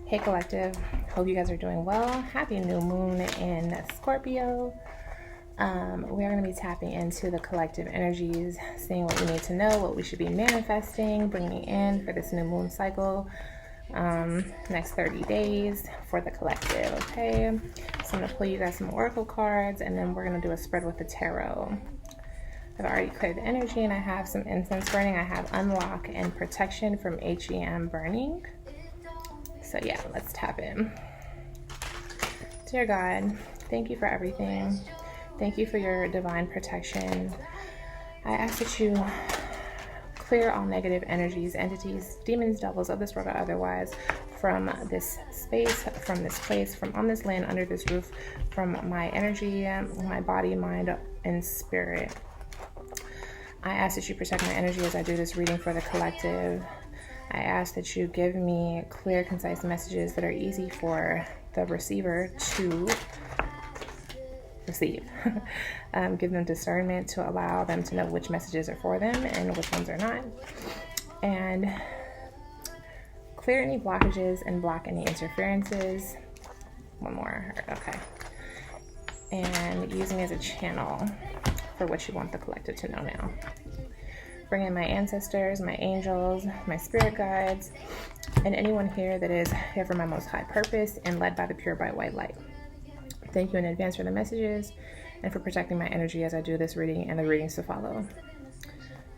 Hey collective, hope you guys are doing well. Happy new moon in Scorpio. We are going to be tapping into the collective energies, seeing what we need to know, what we should be manifesting, bringing in for this new moon cycle, next 30 days for the collective, okay? So I'm going to pull you guys some oracle cards, and then we're going to do a spread with the tarot. I've already cleared the energy, and I have some incense burning. I have unlock and protection from HEM burning. So yeah, let's tap in. Dear God, thank you for everything. Thank you for your divine protection. I ask that you clear all negative energies, entities, demons, devils of this world or otherwise from this space, from this place, from on this land, under this roof, from my energy, my body, mind, and spirit. I ask that you protect my energy as I do this reading for the collective. I ask that you give me clear, concise messages that are easy for the receiver to receive. Give them discernment to allow them to know which messages are for them and which ones are not. And clear any blockages and block any interferences. One more, okay. And use me as a channel for what you want the collective to know now. Bring in my ancestors, my angels, my spirit guides, and anyone here that is here for my most high purpose and led by the pure bright white light. Thank you in advance for the messages and for protecting my energy as I do this reading and the readings to follow.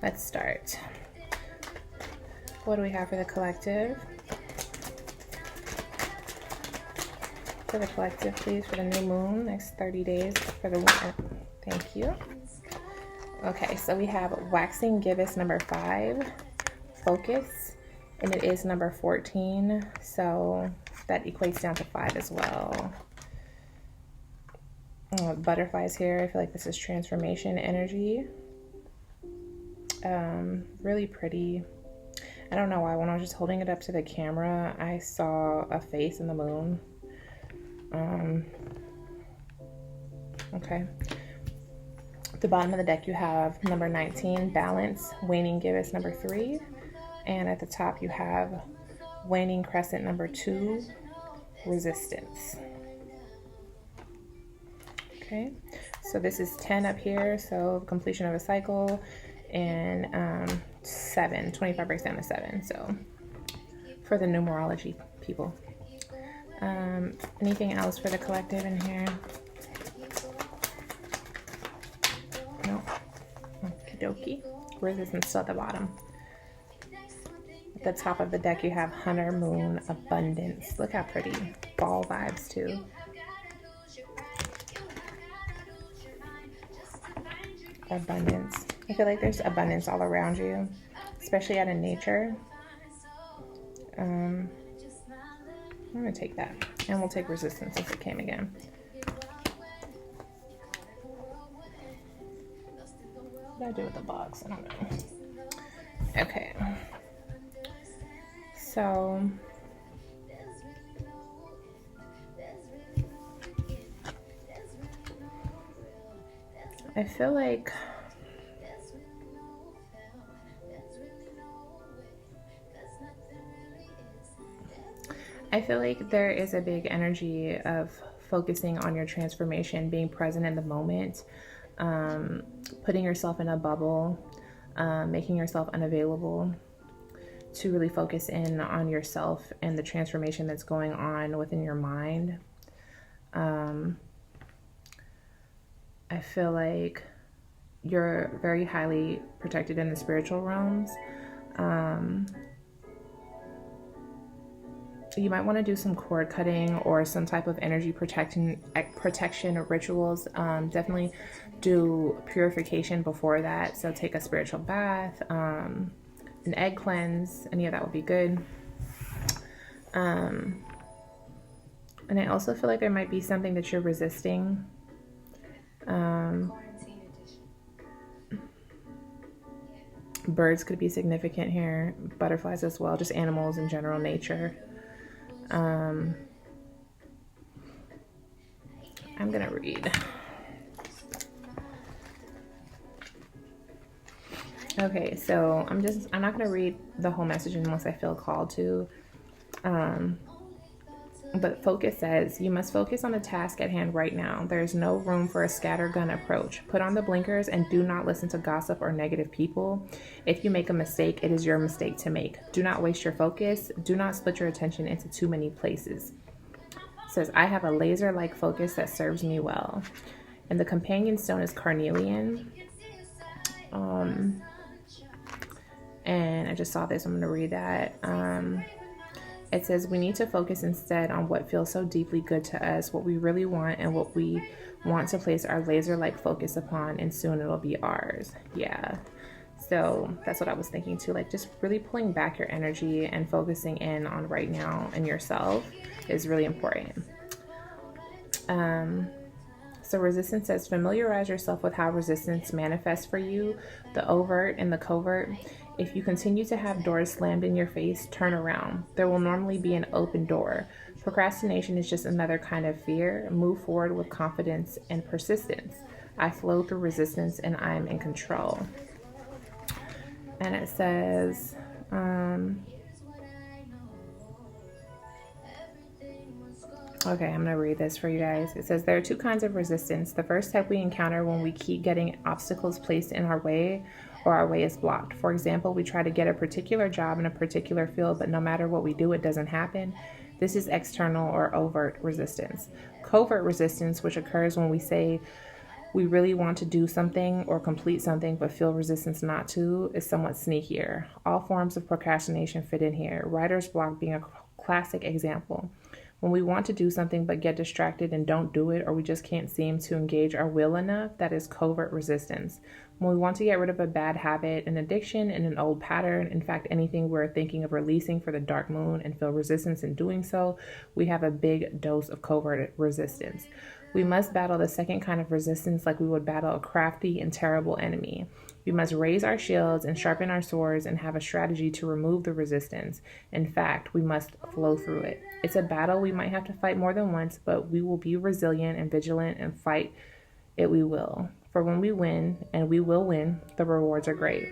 Let's start. What do we have for the collective? For the collective, please, for the new moon, next 30 days for the winter. Thank you. Okay, so we have waxing gibbous number 5, focus, and it is number 14, so that equates down to 5 as well. Butterflies here, I feel like this is transformation energy. Really pretty. I don't know why, when I was just holding it up to the camera, I saw a face in the moon. Okay. At the bottom of the deck you have number 19, balance, waning gibbous number 3, and at the top you have waning crescent number 2, resistance. Okay, so this is 10 up here, so completion of a cycle, and 7, 25 breaks down to 7, so for the numerology people. Anything else for the collective in here? No. Okie dokie. Resistance still at the bottom. At the top of the deck you have Hunter, Moon, Abundance. Look how pretty. Ball vibes too. Abundance. I feel like there's abundance all around you, especially out in nature. I'm going to take that. And we'll take resistance since it came again. What did I do with the box? I don't know. Okay. So I feel like there is a big energy of focusing on your transformation, being present in the moment, putting yourself in a bubble, making yourself unavailable to really focus in on yourself and the transformation that's going on within your mind. I feel like you're very highly protected in the spiritual realms. You might want to do some cord cutting or some type of energy protection rituals. Definitely do purification before that. So take a spiritual bath, an egg cleanse, any of that would be good. And I also feel like there might be something that you're resisting. Birds could be significant here, butterflies as well, just animals in general, nature. I'm gonna read. Okay, so I'm not gonna read the whole message unless I feel called to. But focus says, you must focus on the task at hand right now. There is no room for a scattergun approach. Put on the blinkers and do not listen to gossip or negative people. If you make a mistake, it is your mistake to make. Do not waste your focus. Do not split your attention into too many places. It says, I have a laser-like focus that serves me well. And the companion stone is carnelian. And I just saw this. I'm going to read that. It says, we need to focus instead on what feels so deeply good to us, what we really want, and what we want to place our laser-like focus upon, and soon it'll be ours. Yeah. So that's what I was thinking too. Like, just really pulling back your energy and focusing in on right now and yourself is really important. So resistance says, familiarize yourself with how resistance manifests for you, the overt and the covert. If you continue to have doors slammed in your face, turn around. There will normally be an open door. Procrastination is just another kind of fear. Move forward with confidence and persistence. I flow through resistance and I'm in control. And it says, okay, I'm going to read this for you guys. It says, there are two kinds of resistance. The first type we encounter when we keep getting obstacles placed in our way or our way is blocked. For example, we try to get a particular job in a particular field, but no matter what we do, it doesn't happen. This is external or overt resistance. Covert resistance, which occurs when we say we really want to do something or complete something but feel resistance not to, is somewhat sneakier. All forms of procrastination fit in here, writer's block being a classic example. When we want to do something but get distracted and don't do it, or we just can't seem to engage our will enough, that is covert resistance. When we want to get rid of a bad habit, an addiction, and an old pattern, in fact, anything we're thinking of releasing for the dark moon and feel resistance in doing so, we have a big dose of covert resistance. We must battle the second kind of resistance like we would battle a crafty and terrible enemy. We must raise our shields and sharpen our swords and have a strategy to remove the resistance. In fact, we must flow through it. It's a battle we might have to fight more than once, but we will be resilient and vigilant and fight it we will. For when we win, and we will win, the rewards are great.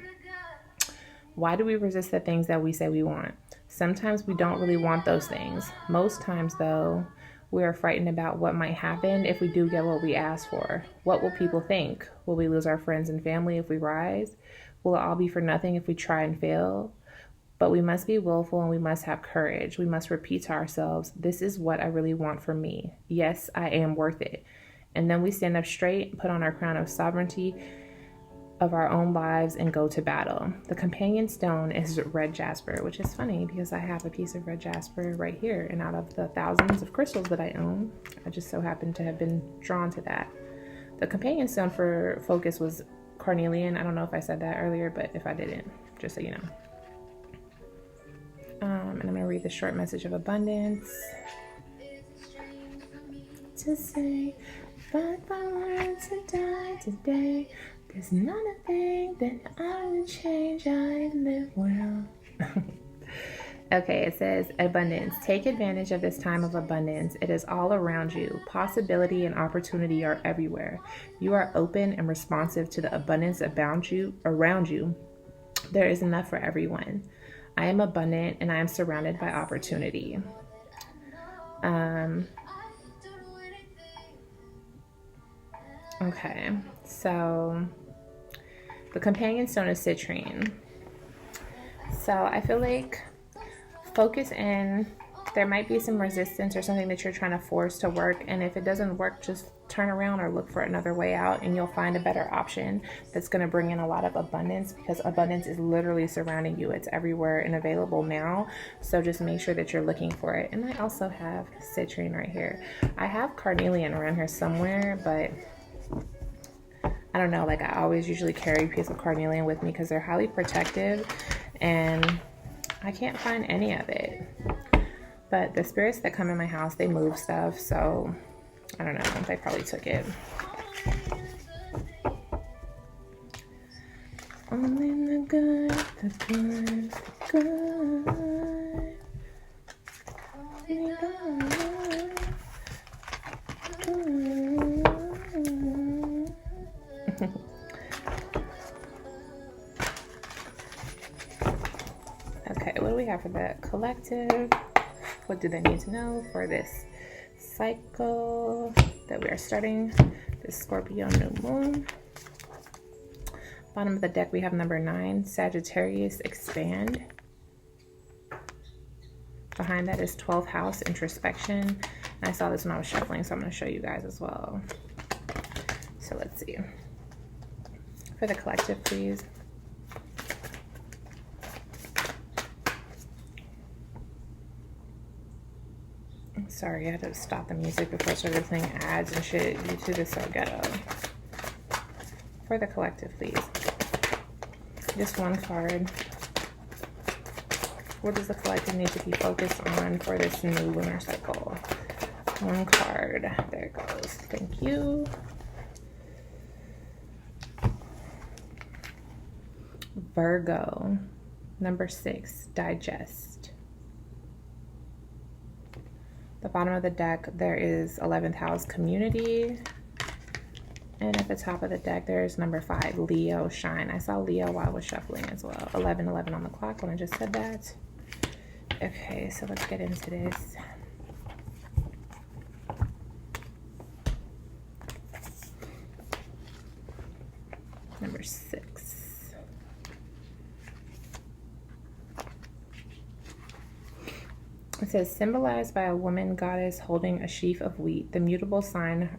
Why do we resist the things that we say we want? Sometimes we don't really want those things. Most times, though, we are frightened about what might happen if we do get what we ask for. What will people think? Will we lose our friends and family if we rise? Will it all be for nothing if we try and fail? But we must be willful and we must have courage. We must repeat to ourselves, this is what I really want for me. Yes, I am worth it. And then we stand up straight, put on our crown of sovereignty of our own lives, and go to battle. The companion stone is red jasper, which is funny because I have a piece of red jasper right here. And out of the thousands of crystals that I own, I just so happen to have been drawn to that. The companion stone for focus was carnelian. I don't know if I said that earlier, but if I didn't, just so you know. And I'm going to read the short message of abundance. To say, if I were to die today, there's not a thing that I would change. I live well. Okay, it says abundance. Take advantage of this time of abundance. It is all around you. Possibility and opportunity are everywhere. You are open and responsive to the abundance around you. There is enough for everyone. I am abundant and I am surrounded by opportunity. Okay, so the companion stone is citrine. So I feel like focus in. There might be some resistance or something that you're trying to force to work, and if it doesn't work, just turn around or look for another way out, and you'll find a better option that's going to bring in a lot of abundance, because abundance is literally surrounding you. It's everywhere and available now, so just make sure that you're looking for it. And I also have citrine right here. I have carnelian around here somewhere, but I don't know, like I always usually carry a piece of carnelian with me because they're highly protective, and I can't find any of it. But the spirits that come in my house, they move stuff, so I don't know, they probably took it. Only the good, the good, the good. Okay, what do we have for that? Collective. What do they need to know for this cycle that we are starting, this Scorpio new moon? Bottom of the deck, we have number 9, Sagittarius, expand. Behind that is 12th house, introspection. And I saw this when I was shuffling, so I'm going to show you guys as well. So let's see. For the collective, please. Sorry, I had to stop the music before I started playing ads and shit. YouTube is so ghetto. For the collective, please. Just one card. What does the collective need to be focused on for this new lunar cycle? One card. There it goes. Thank you. Virgo, number 6, digest. The bottom of the deck, there is 11th house, community. And at the top of the deck, there's number 5, Leo, shine. I saw Leo while I was shuffling as well. 11:11 on the clock when I just said that. Okay, so let's get into this. Number 6. It says, symbolized by a woman goddess holding a sheaf of wheat. The mutable sign,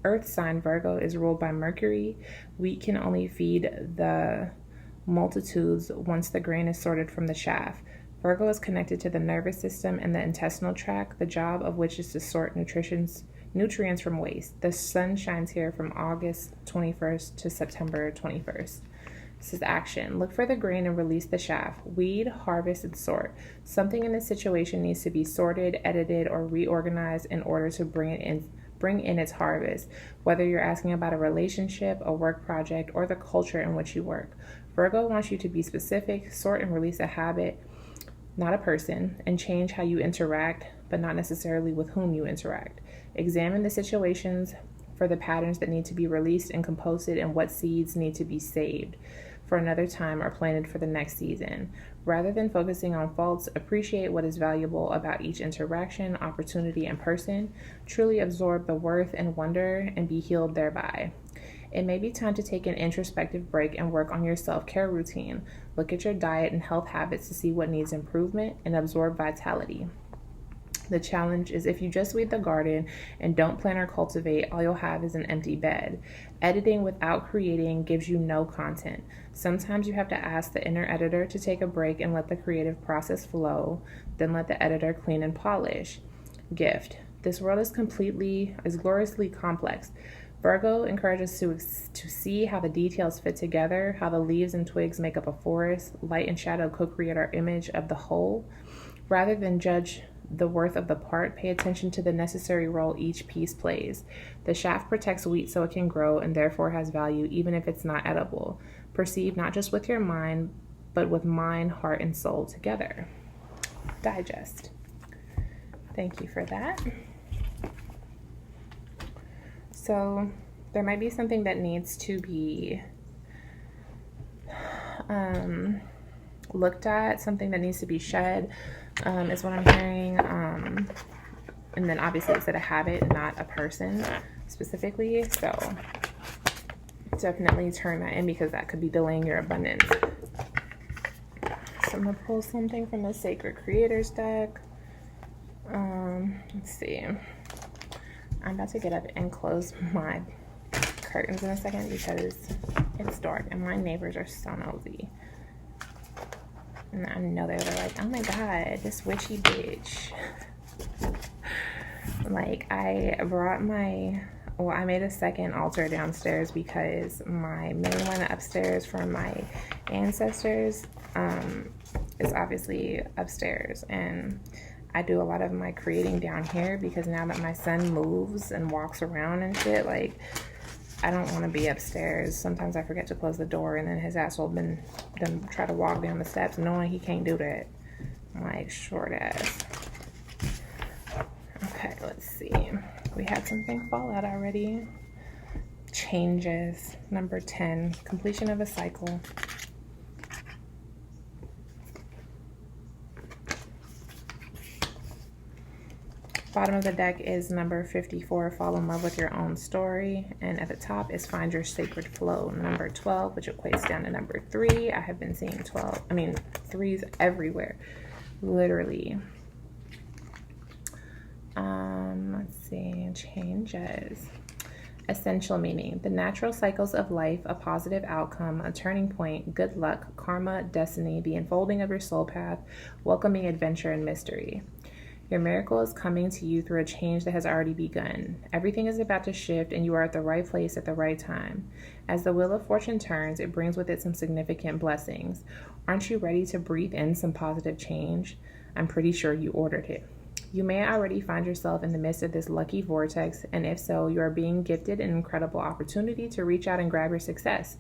earth sign Virgo, is ruled by Mercury. Wheat can only feed the multitudes once the grain is sorted from the chaff. Virgo is connected to the nervous system and the intestinal tract, the job of which is to sort nutrients from waste. The sun shines here from August 21st to September 21st. This is action. Look for the grain and release the chaff. Weed, harvest, and sort. Something in this situation needs to be sorted, edited, or reorganized in order to bring in its harvest, whether you're asking about a relationship, a work project, or the culture in which you work. Virgo wants you to be specific, sort and release a habit, not a person, and change how you interact, but not necessarily with whom you interact. Examine the situations for the patterns that need to be released and composted, and what seeds need to be saved for another time or planted for the next season. Rather than focusing on faults, appreciate what is valuable about each interaction, opportunity, and person. Truly absorb the worth and wonder and be healed thereby. It may be time to take an introspective break and work on your self-care routine. Look at your diet and health habits to see what needs improvement and absorb vitality. The challenge is if you just weed the garden and don't plant or cultivate, all you'll have is an empty bed. Editing without creating gives you no content. Sometimes you have to ask the inner editor to take a break and let the creative process flow, then let the editor clean and polish. Gift. This world is gloriously complex. Virgo encourages us to see how the details fit together, how the leaves and twigs make up a forest, light and shadow co-create our image of the whole. Rather than judge the worth of the part, pay attention to the necessary role each piece plays. The shaft protects wheat so it can grow and therefore has value even if it's not edible. Perceive not just with your mind, but with mind, heart, and soul together. Digest. Thank you for that. So there might be something that needs to be looked at, something that needs to be shed, is what I'm hearing. And then obviously it's a habit, not a person specifically. So definitely turn that in because that could be delaying your abundance. So I'm gonna pull something from the Sacred Creators deck. Let's see. I'm about to get up and close my curtains in a second because it's dark and my neighbors are so nosy. And I know they were like, oh my god, this witchy bitch. Like, I made a second altar downstairs because my main one upstairs from my ancestors is obviously upstairs. And I do a lot of my creating down here because now that my son moves and walks around and shit, like, I don't want to be upstairs. Sometimes I forget to close the door and then his ass will then try to walk down the steps knowing he can't do that. I'm like, short ass. Okay, let's see. We had something fall out already. Changes. Number 10. Completion of a cycle. Bottom of the deck is number 54, fall in love with your own story. And at the top is find your sacred flow, number 12, which equates down to number 3. I have been seeing 3s everywhere, literally. Let's see, changes. Essential meaning, the natural cycles of life, a positive outcome, a turning point, good luck, karma, destiny, the unfolding of your soul path, welcoming adventure and mystery. Your miracle is coming to you through a change that has already begun. Everything is about to shift and you are at the right place at the right time. As the wheel of fortune turns, it brings with it some significant blessings. Aren't you ready to breathe in some positive change? I'm pretty sure you ordered it. You may already find yourself in the midst of this lucky vortex, and if so, you are being gifted an incredible opportunity to reach out and grab your success.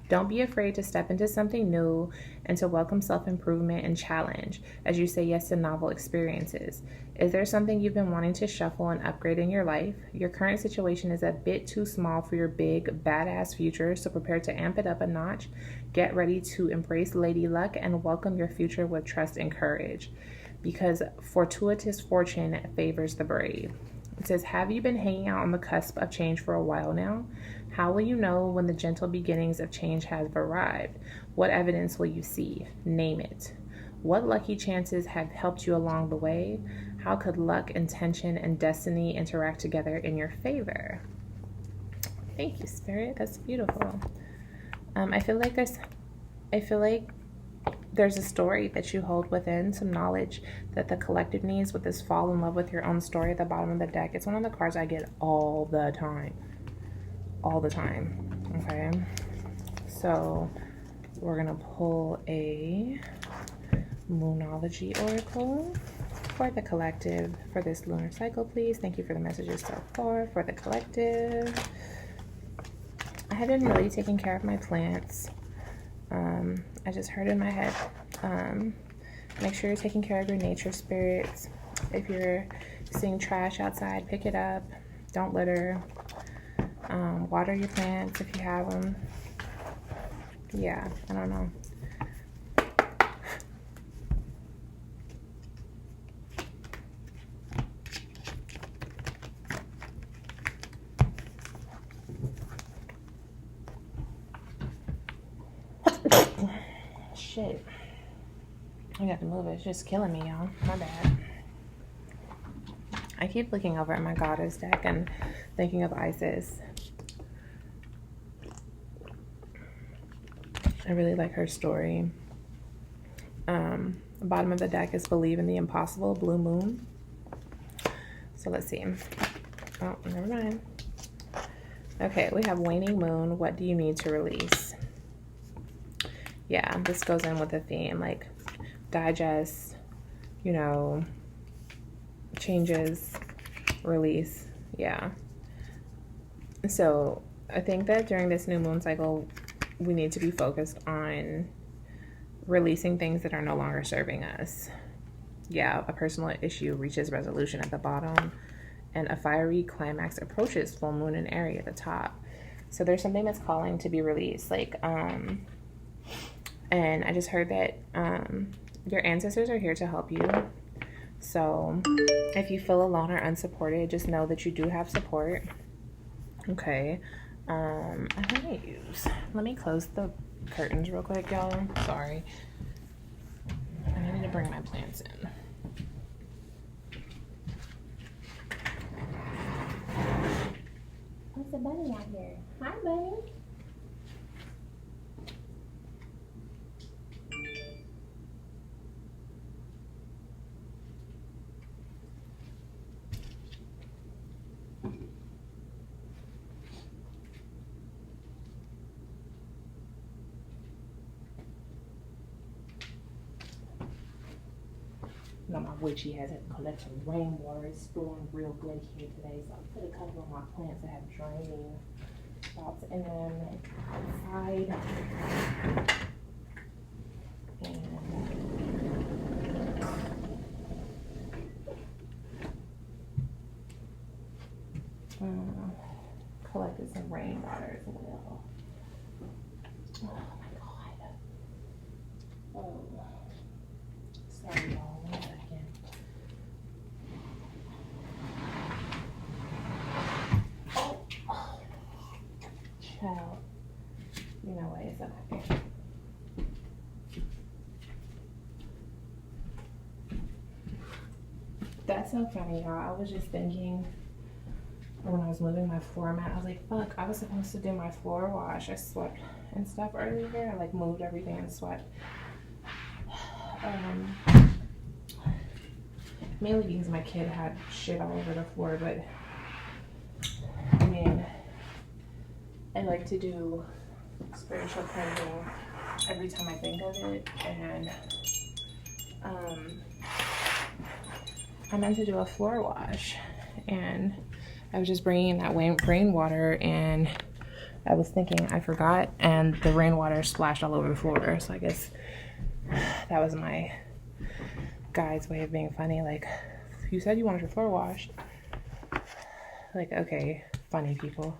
Don't be afraid to step into something new and to welcome self-improvement and challenge as you say yes to novel experiences. Is there something you've been wanting to shuffle and upgrade in your life? Your current situation is a bit too small for your big, badass future, so prepare to amp it up a notch. Get ready to embrace Lady Luck and welcome your future with trust and courage, because fortuitous fortune favors the brave. It says, have you been hanging out on the cusp of change for a while now? How will you know when the gentle beginnings of change have arrived? What evidence will you see? Name it. What lucky chances have helped you along the way? How could luck, intention, and destiny interact together in your favor? Thank you, Spirit. That's beautiful. I feel like there's a story that you hold within, some knowledge that the collective needs with this fall in love with your own story at the bottom of the deck. It's one of the cards I get all the time. Okay, so we're gonna pull a Moonology oracle for the collective for this lunar cycle, please. Thank you for the messages so far for the collective. I have been really taking care of my plants. I just heard in my head, make sure you're taking care of your nature spirits. If you're seeing trash outside, pick it up. Don't litter. Water your plants if you have them. Yeah, I don't know. Shit. I got to move it. It's just killing me, y'all. My bad. I keep looking over at my goddess deck and thinking of Isis. I really like her story. The bottom of the deck is believe in the impossible, blue moon. So let's see. Oh, never mind. Okay, we have waning moon. What do you need to release? Yeah, this goes in with the theme, like digest, you know, changes, release. Yeah. So I think that during this new moon cycle, we need to be focused on releasing things that are no longer serving us. Yeah, a personal issue reaches resolution at the bottom, and a fiery climax approaches full moon in Aries at the top. So there's something that's calling to be released, like, and I just heard that your ancestors are here to help you. So if you feel alone or unsupported, just know that you do have support. Okay. Let me close the curtains real quick, y'all. Sorry. I need to bring my plants in. There's a bunny out here. Hi, bunny. You know, my witchy has it collect some rainwater. It's storming real good here today, so I put a couple of my plants that have draining spots in them outside. And collected some rainwater as well. Oh my god. Oh. Sorry, y'all. 1 second. It's okay. That's so funny, y'all. I was just thinking when I was moving my floor mat, I was like, fuck, I was supposed to do my floor wash. I swept and stuff earlier. I like moved everything and swept. Mainly because my kid had shit all over the floor, but I mean, I like to do spiritual cleansing every time I think of it, and I meant to do a floor wash, and I was just bringing that rainwater, and I was thinking I forgot, and the rainwater splashed all over the floor. So I guess that was my guy's way of being funny. Like, you said you wanted your floor washed. Like, okay, funny people.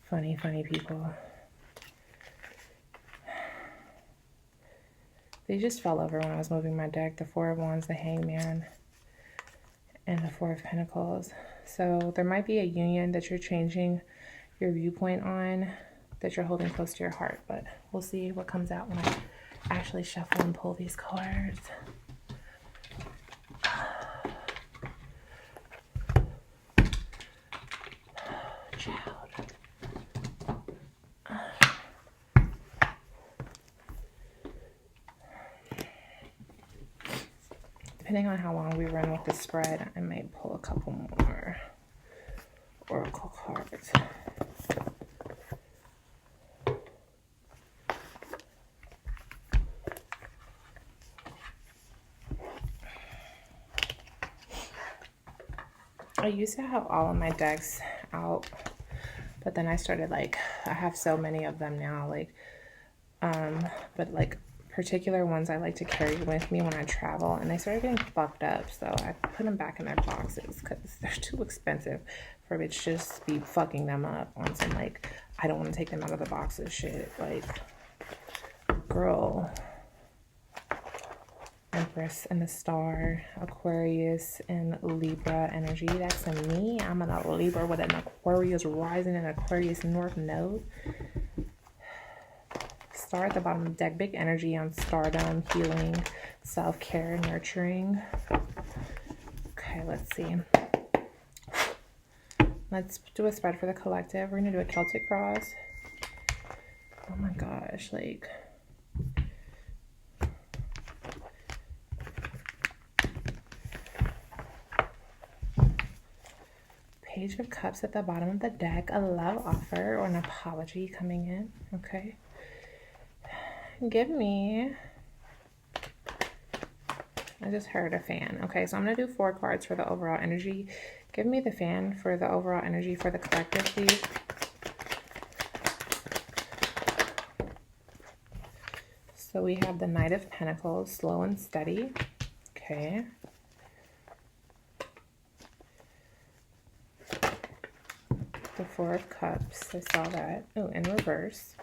Funny people. They just fell over when I was moving my deck. The Four of Wands, the Hangman, and the Four of Pentacles. So there might be a union that you're changing your viewpoint on, that you're holding close to your heart. But we'll see what comes out when I actually shuffle and pull these cards. Depending on how long we run with the spread, I might pull a couple more oracle cards. I used to have all of my decks out, but then I started, like, I have so many of them now, like, but like particular ones I like to carry with me when I travel, and they started getting fucked up, so I put them back in their boxes because they're too expensive for me to just be fucking them up on some, like, I don't want to take them out of the boxes shit. Like, girl. Empress and the Star, Aquarius and Libra energy. That's in me. I'm in a Libra with an Aquarius rising and Aquarius North Node. Star at the bottom of the deck. Big energy on stardom, healing, self-care, nurturing. Okay, let's see. Let's do a spread for the collective. We're going to do a Celtic cross. Oh my gosh, like... Page of Cups at the bottom of the deck. A love offer or an apology coming in. Okay. Give me... I just heard a fan. Okay, so I'm going to do 4 cards for the overall energy. Give me the fan for the overall energy for the collective, please. So we have the Knight of Pentacles, slow and steady. Okay. The Four of Cups, I saw that. Oh, in reverse.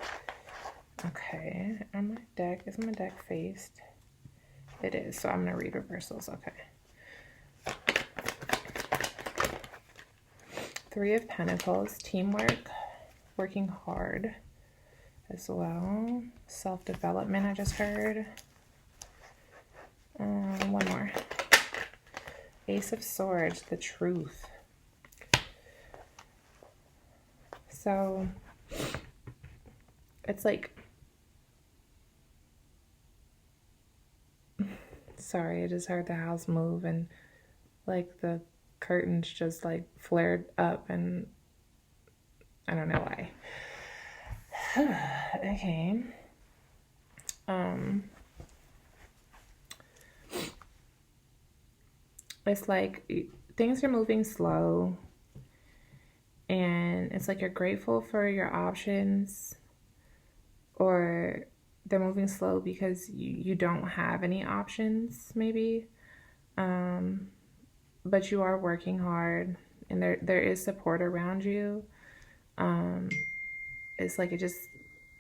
Okay, and is my deck faced? It is, so I'm going to read reversals. Okay. Three of Pentacles, teamwork, working hard as well. Self-development, I just heard. One more. Ace of Swords, the truth. So it's like, sorry, I just heard the house move and like the curtains just like flared up and I don't know why. Okay. It's like things are moving slow. And it's like you're grateful for your options, or they're moving slow because you don't have any options, maybe. But you are working hard, and there is support around you. It's like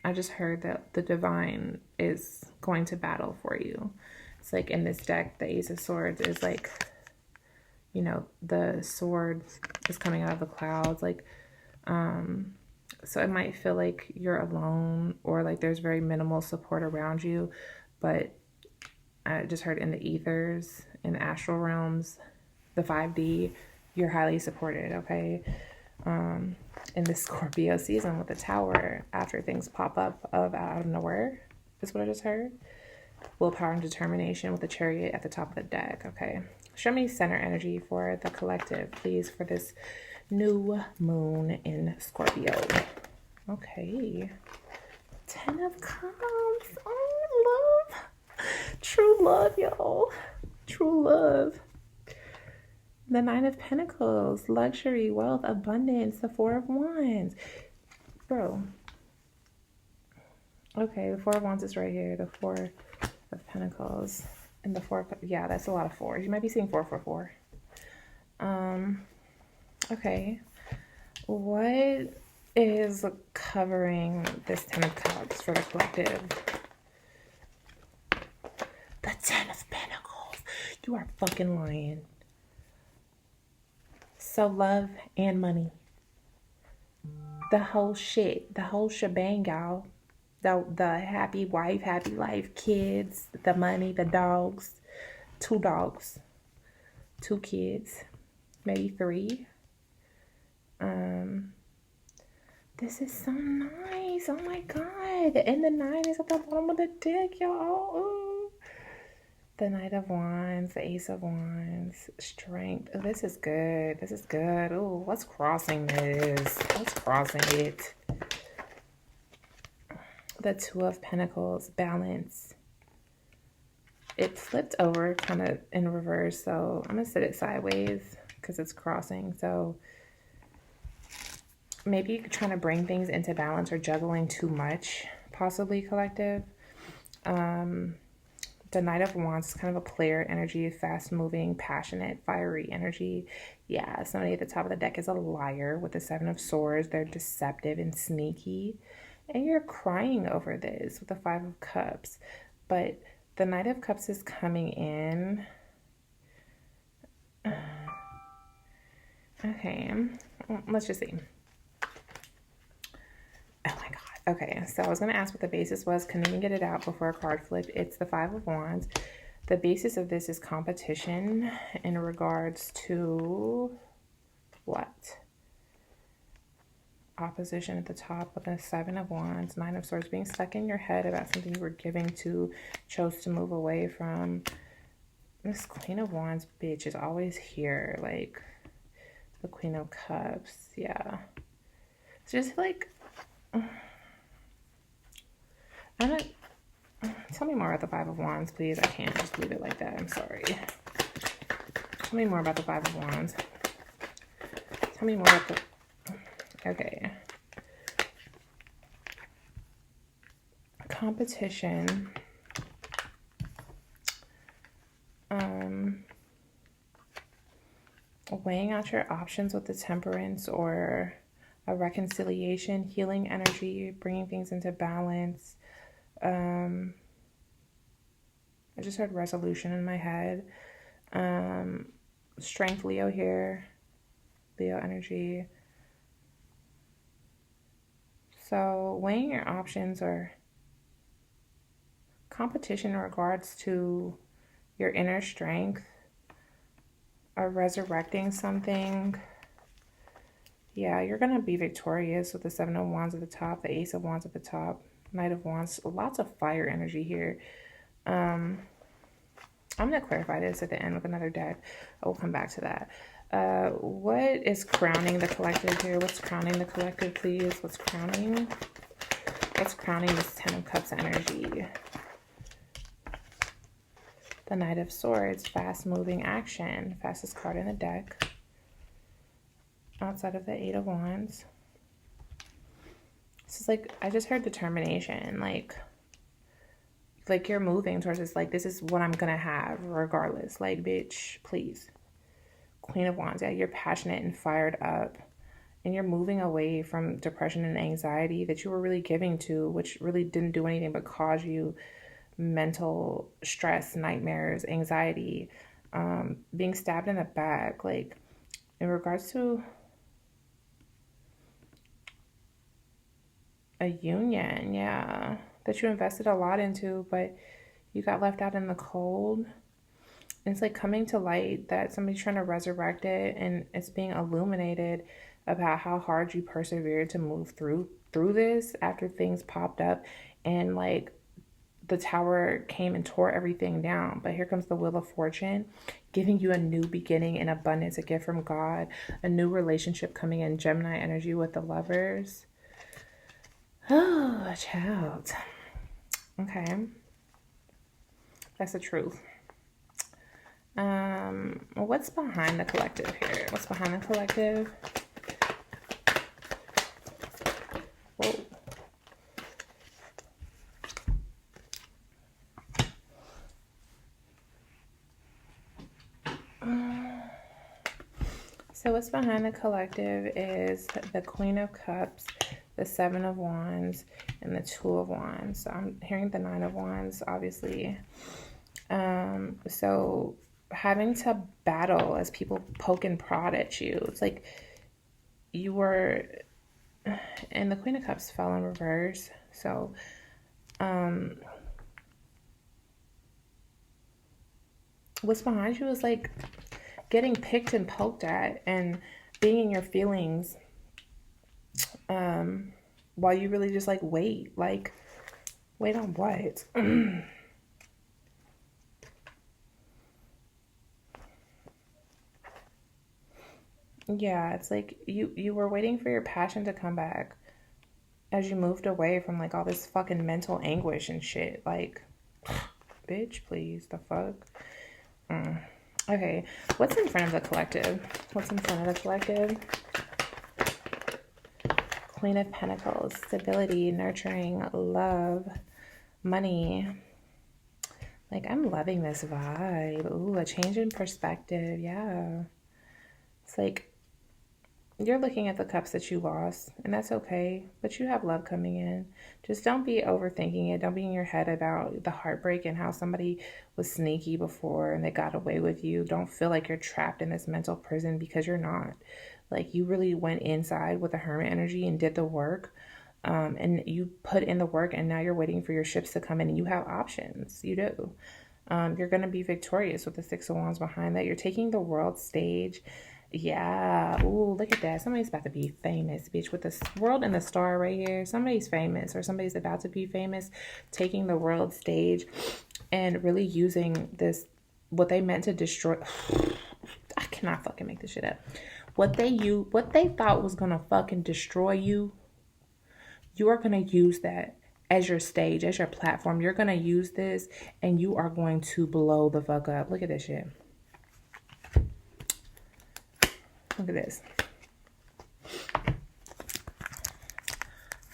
I just heard that the divine is going to battle for you. It's like in this deck, the Ace of Swords is like, you know, the sword is coming out of the clouds. Like, So it might feel like you're alone or like there's very minimal support around you, but I just heard in the ethers, in the astral realms, the 5D, you're highly supported, okay? In the Scorpio season with the tower, after things pop up out of nowhere, is what I just heard. Willpower and determination with the chariot at the top of the deck, okay? Show me center energy for the collective, please, for this new moon in Scorpio. Okay. 10 of Cups. Oh, love. True love, y'all. True love. The 9 of Pentacles. Luxury, wealth, abundance. The 4 of Wands. Bro. Okay, the 4 of Wands is right here. The 4 of Pentacles. And the 4 of... Yeah, that's a lot of 4s. You might be seeing 444. Okay. What is covering this 10 of Cups for the collective? The 10 of Pentacles. You are fucking lying. So love and money. The whole shit. The whole shebang, y'all. The happy wife, happy life, kids, the money, the dogs. 2 dogs. 2 kids. Maybe 3. This is so nice. Oh my god. And the 9 is at the bottom of the deck, y'all. Ooh. The Knight of Wands, the Ace of Wands, Strength. Oh, this is good. This is good. Oh, what's crossing this? What's crossing it? The 2 of Pentacles, Balance. It flipped over kind of in reverse, so I'm going to sit it sideways because it's crossing. So maybe you're trying to bring things into balance or juggling too much, possibly, collective. The Knight of Wands is kind of a player energy, fast-moving, passionate, fiery energy. Yeah, somebody at the top of the deck is a liar with the 7 of Swords. They're deceptive and sneaky. And you're crying over this with the 5 of Cups. But the Knight of Cups is coming in. Okay, let's just see. Oh my god. Okay, so I was going to ask what the basis was. Couldn't even get it out before a card flipped. It's the 5 of Wands. The basis of this is competition in regards to what? Opposition at the top with the 7 of Wands, 9 of Swords, being stuck in your head about something you were giving to, chose to move away from. This Queen of Wands bitch is always here, like the Queen of Cups. Yeah. It's just like... Tell me more about the 5 of Wands, please. I can't just leave it like that. I'm sorry. Tell me more about the 5 of Wands. Tell me more about the... Okay. Competition. Weighing out your options with the Temperance or a reconciliation, healing energy, bringing things into balance. I just heard resolution in my head. Strength, Leo here. Leo energy. So weighing your options or competition in regards to your inner strength or resurrecting something. Yeah, you're going to be victorious with the 7 of Wands at the top, the Ace of Wands at the top, Knight of Wands. Lots of fire energy here. I'm going to clarify this at the end with another deck. I will come back to that. What is crowning the collective here? What's crowning the collective, please? What's crowning? What's crowning this 10 of Cups energy? The Knight of Swords, fast-moving action. Fastest card in the deck. Outside of the 8 of Wands. This is like, I just heard determination. Like you're moving towards this. Like, this is what I'm going to have regardless. Like, bitch, please. Queen of Wands. Yeah, you're passionate and fired up. And you're moving away from depression and anxiety that you were really giving to, which really didn't do anything but cause you mental stress, nightmares, anxiety, being stabbed in the back. Like, in regards to a union, yeah, that you invested a lot into, but you got left out in the cold. And it's like coming to light that somebody's trying to resurrect it, and it's being illuminated about how hard you persevered to move through this after things popped up, and like the tower came and tore everything down. But here comes the Wheel of Fortune, giving you a new beginning in abundance, a gift from God, a new relationship coming in, Gemini energy with the Lovers. Oh, child. Okay. That's the truth. What's behind the collective here? What's behind the collective? Whoa. So what's behind the collective is the Queen of Cups, the Seven of Wands, and the Two of Wands. So I'm hearing the Nine of Wands, obviously. So having to battle as people poke and prod at you. It's like you were, and the Queen of Cups fell in reverse. So, what's behind you is like getting picked and poked at and being in your feelings, while you really just like wait on what? Yeah, it's like you were waiting for your passion to come back as you moved away from like all this fucking mental anguish and shit. Like, bitch, please, the fuck. Okay, what's in front of the collective? What's in front of the collective? Queen of Pentacles, stability, nurturing, love, money. Like, I'm loving this vibe. Ooh, a change in perspective. Yeah. It's like you're looking at the cups that you lost, and that's okay, but you have love coming in. Just don't be overthinking it. Don't be in your head about the heartbreak and how somebody was sneaky before and they got away with you. Don't feel like you're trapped in this mental prison, because you're not. Like, you really went inside with the Hermit energy and did the work, and you put in the work, and now you're waiting for your ships to come in, and you have options. You do. You're going to be victorious with the Six of Wands behind that. You're taking the world stage. Yeah. Ooh, look at that. Somebody's about to be famous, bitch. With the world and the star right here, somebody's famous, or somebody's about to be famous, taking the world stage and really using this, what they meant to destroy. I cannot fucking make this shit up. What they thought was gonna fucking destroy you, you are gonna use that as your stage, as your platform. You're gonna use this and you are going to blow the fuck up. Look at this shit. Look at this.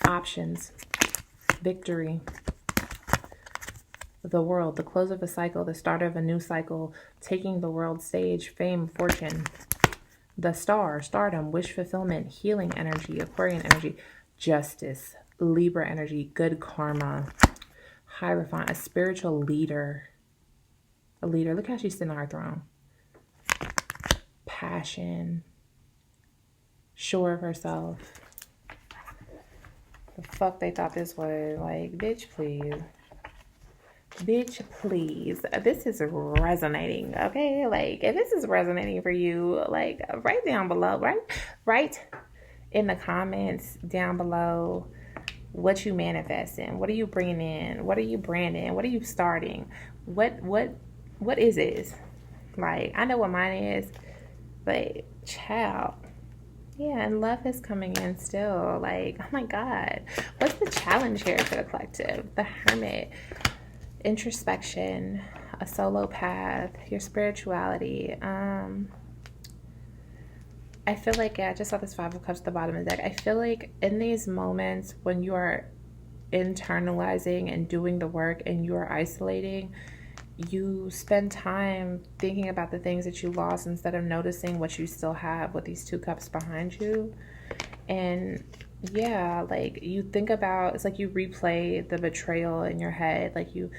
Options. Victory. The world. The close of a cycle. The start of a new cycle. Taking the world stage. Fame. Fortune. The star. Stardom. Wish fulfillment. Healing energy. Aquarian energy. Justice. Libra energy. Good karma. Hierophant. A spiritual leader. A leader. Look how she's sitting on her throne. Passion. Sure of herself. The fuck they thought this was? Like, bitch, please. Bitch, please. This is resonating, okay? Like, if this is resonating for you, like, write down below, right? Write in the comments down below what you manifesting. What are you bringing in? What are you branding? What are you starting? What is this? Like, I know what mine is, but child. Yeah, and love is coming in still. Like, oh my God. What's the challenge here for the collective? The Hermit. Introspection. A solo path. Your spirituality. I feel like, yeah, I just saw this Five of Cups at the bottom of the deck. I feel like in these moments when you are internalizing and doing the work and you are isolating, you spend time thinking about the things that you lost instead of noticing what you still have with these two cups behind you. And yeah, like, you think about, it's like you replay the betrayal in your head. Like, you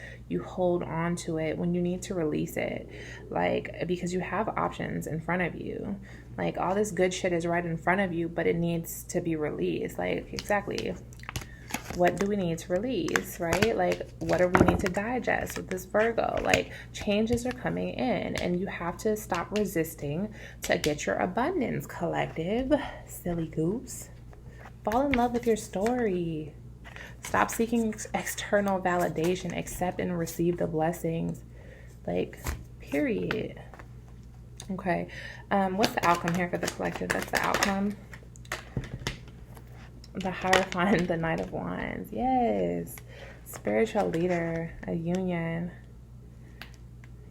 hold on to it when you need to release it, like, because you have options in front of you. Like, all this good shit is right in front of you, but it needs to be released. Like, exactly. what do we need to release, right? Like, what do we need to digest with this Virgo? Like, changes are coming in, and you have to stop resisting to get your abundance, collective. Silly goose. Fall in love with your story. Stop seeking external validation. Accept and receive the blessings. Like, period. Okay. What's the outcome here for the collective? That's the outcome. The Hierophant, the Knight of Wands. Yes. Spiritual leader, a union.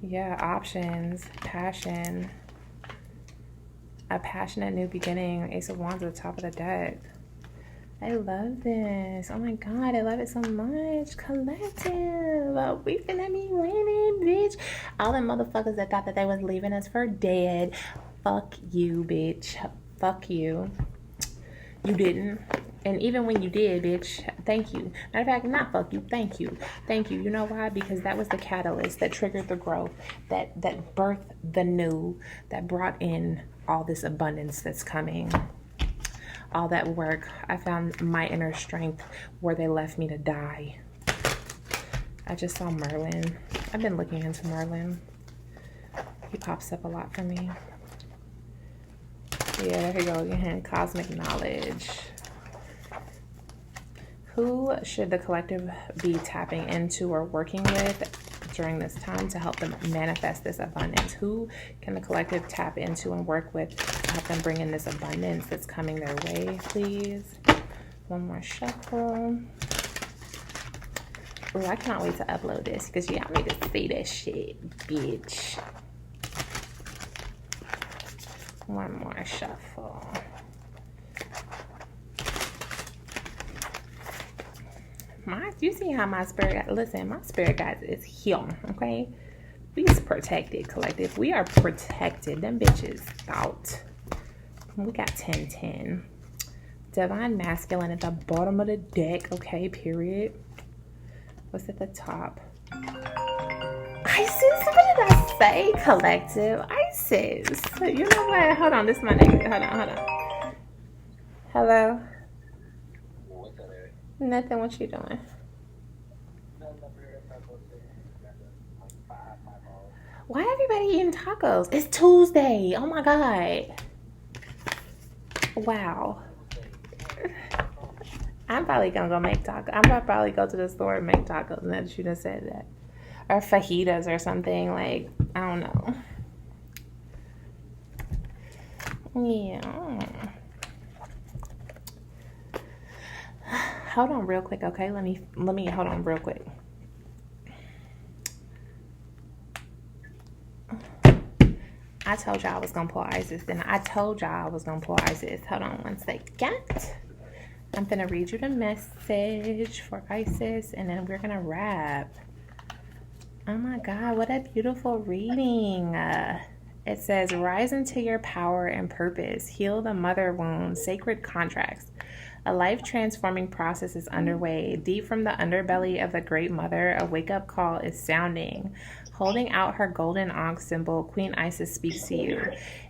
Yeah, options, passion. A passionate new beginning. Ace of Wands at the top of the deck. I love this. Oh my God, I love it so much. Collective. We finna be winning, bitch. All the motherfuckers that thought that they was leaving us for dead. Fuck you, bitch. Fuck you. You didn't. And even when you did, bitch, thank you. Matter of fact, not fuck you, thank you. Thank you. You know why? Because that was the catalyst that triggered the growth, that birthed the new, that brought in all this abundance that's coming. All that work. I found my inner strength where they left me to die. I just saw Merlin. I've been looking into Merlin. He pops up a lot for me. Yeah, there you go again. Cosmic knowledge. Who should the collective be tapping into or working with during this time to help them manifest this abundance? Who can the collective tap into and work with to help them bring in this abundance that's coming their way, please? One more shuffle. Ooh, I cannot wait to upload this because y'all need to see this shit, bitch. One more shuffle. You see how my spirit, listen, my spirit guys is here, okay? We's protected, collective. We are protected. Them bitches out. We got 10-10. Divine masculine at the bottom of the deck, okay, period. What's at the top? Isis, what did I say, collective? Isis. You know what? Hold on, this is my name. Hold on. Hello? Nothing, what you doing? Why everybody eating tacos? It's Tuesday. Oh my God. Wow. I'm probably gonna go make tacos. I'm gonna probably go to the store and make tacos now that you done said that. Or fajitas or something. Like, I don't know. Yeah. Hold on real quick, okay? Let me hold on real quick. I told y'all I was gonna pull Isis. Then I told y'all I was gonna pull Isis. Hold on one second. I'm gonna read you the message for Isis, and then we're gonna wrap. Oh my God, what a beautiful reading. It says, rise into your power and purpose. Heal the mother wound. Sacred contracts. A life-transforming process is underway. Deep from the underbelly of the Great Mother, a wake-up call is sounding. Holding out her golden ankh symbol, Queen Isis speaks to you.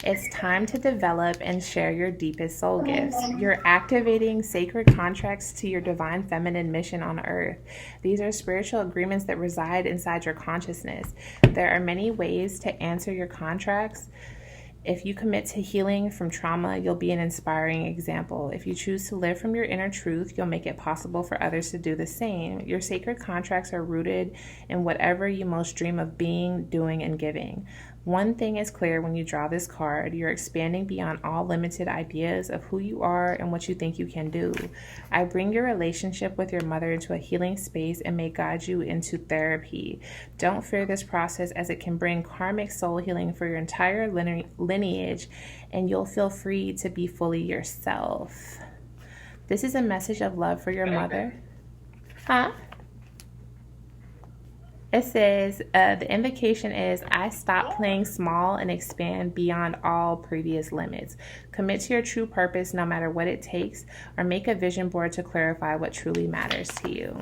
It's time to develop and share your deepest soul gifts. You're activating sacred contracts to your divine feminine mission on earth. These are spiritual agreements that reside inside your consciousness. There are many ways to answer your contracts. If you commit to healing from trauma, you'll be an inspiring example. If you choose to live from your inner truth, you'll make it possible for others to do the same. Your sacred contracts are rooted in whatever you most dream of being, doing, and giving. One thing is clear when you draw this card: you're expanding beyond all limited ideas of who you are and what you think you can do. I bring your relationship with your mother into a healing space and may guide you into therapy. Don't fear this process, as it can bring karmic soul healing for your entire lineage, and you'll feel free to be fully yourself. This is a message of love for your mother. Huh? It says, the invocation is, I stop playing small and expand beyond all previous limits. Commit to your true purpose no matter what it takes, or make a vision board to clarify what truly matters to you.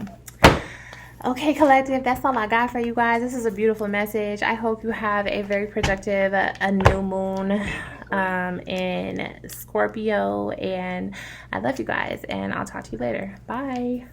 Okay, collective, that's all I got for you guys. This is a beautiful message. I hope you have a very productive a new moon in Scorpio, and I love you guys, and I'll talk to you later. Bye.